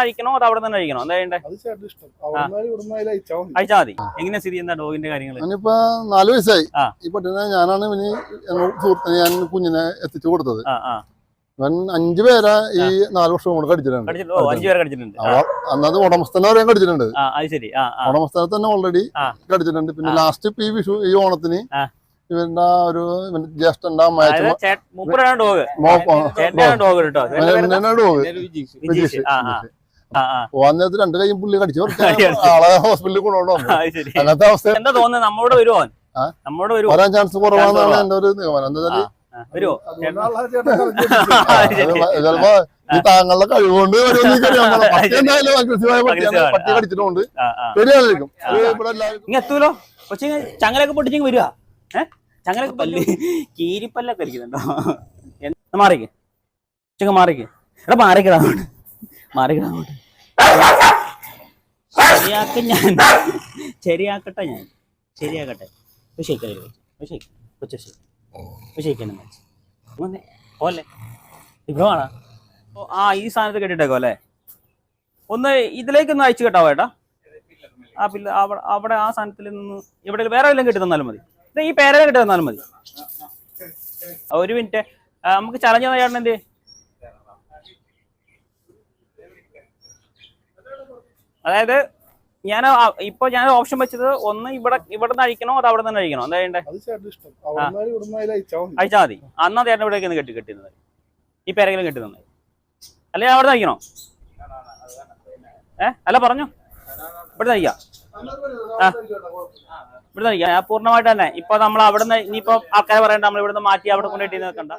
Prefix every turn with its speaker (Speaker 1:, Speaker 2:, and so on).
Speaker 1: അഴിക്കണോ അത് അവിടെ തന്നെ അഴിക്കണോ? എന്താ വേണ്ടേ? അയച്ചാ മതി. എങ്ങനെയാ സ്ഥിതി, എന്താ ഡോഗിന്റെ കാര്യങ്ങൾ?
Speaker 2: ഞാനിപ്പോ 4 വയസ്സായി. ഈ പട്ടിനെ ഞാനാണ് ഇവന് സുഹൃത്തിന് ഞാൻ കുഞ്ഞിനെ എത്തിച്ചു കൊടുത്തത്. ഇവൻ 5 പേരെ ഈ 4 വർഷം കൊണ്ട് കടിച്ചിട്ടുണ്ട്. അന്നത് ഉടമസ്ഥനെ പറയാൻ കടിച്ചിട്ടുണ്ട്. ഉടമസ്ഥനെ തന്നെ ഓൾറെഡി കടിച്ചിട്ടുണ്ട്. പിന്നെ ലാസ്റ്റ് ഇപ്പൊ ഈ വിഷു ഈ ഓണത്തിന് ഇവന്റെ ഒരു ജ്യേഷ്ഠന്റെ അമ്മായച്ചൻ പോവാൻ നേരത്ത് 2 കൈയും പുള്ളി കടിച്ചു ആളെ ഹോസ്പിറ്റലിൽ കൊണ്ടുപോകണം. അങ്ങനത്തെ അവസ്ഥ.
Speaker 1: എന്താ തോന്നുന്നത്, നമ്മോട്
Speaker 2: വരാൻ ചാൻസ് കുറവാണെന്നാണ് എന്റെ ഒരു നിഗമനം. എന്താ ചിലപ്പോ ഈ താങ്കളുടെ കഴിവുകൊണ്ട് എന്തായാലും അഗ്രസീവായ പട്ടി കടിച്ചിട്ടുണ്ട്. ശരിയായിരിക്കും.
Speaker 1: എത്തൂലോ കൊച്ചി ചങ്ങലൊക്കെ പൊട്ടിച്ചെങ്കിൽ വരുവാ. ചങ്ങലൊക്കെ പല്ല് കീരിപ്പല്ലൊക്കെ കളിക്കുന്നുണ്ടോ? മാറിക്ക് ഉച്ചക്ക് മാറിക്ക്. എടാ മാറിക്കിടാങ്ങോട്ട് ശരിയാക്കട്ടെ ഞാൻ ശരിയാക്കട്ടെ. പോലെ ഇവിടെ വേണ. ഈ സാധനത്ത് കെട്ടിട്ടേക്കോ അല്ലേ? ഒന്ന് ഇതിലേക്കൊന്ന് അയച്ചു കേട്ടാവോ ഏട്ടാ? ആ പില്ല അവിടെ ആ സാധനത്തിൽ നിന്ന് ഇവിടെ വേറെ എല്ലാം കെട്ടി തന്നാലും മതി. ഈ പേരെ കെട്ടി തന്നാലും മതി. 1 മിനിറ്റ് നമുക്ക് ചലഞ്ച് തന്ന ചേട്ടൻ എന്തേ? അതായത് ഞാൻ ഓപ്ഷൻ വെച്ചത് ഒന്ന് ഇവിടെ നിന്ന് അഴിക്കണോ അത് അവിടെ തന്നെ അഴിക്കണോ? എന്താ വേണ്ടേ? അയച്ചാ മതി. അന്നാ ചേട്ടൻ ഇവിടേക്ക് കെട്ടിരുന്നത് ഈ പേരെങ്കിലും കെട്ടി തന്നത് അല്ലെ? അവിടെ നിന്ന് അഴിക്കണോ? അല്ല പറഞ്ഞോ. ഇവിടെ നിന്ന് അഴിക്കാം. ഇവിടെ നിന്ന് അഴിക്കാം പൂർണ്ണമായിട്ട് തന്നെ. ഇപ്പൊ നമ്മൾ അവിടെ നിന്ന് ഇനിയിപ്പോ ആൾക്കാരെ പറയണ്ട നമ്മൾ ഇവിടെ നിന്ന് മാറ്റി അവിടെ കൊണ്ടുപോയിട്ട് വെക്കണ്ട.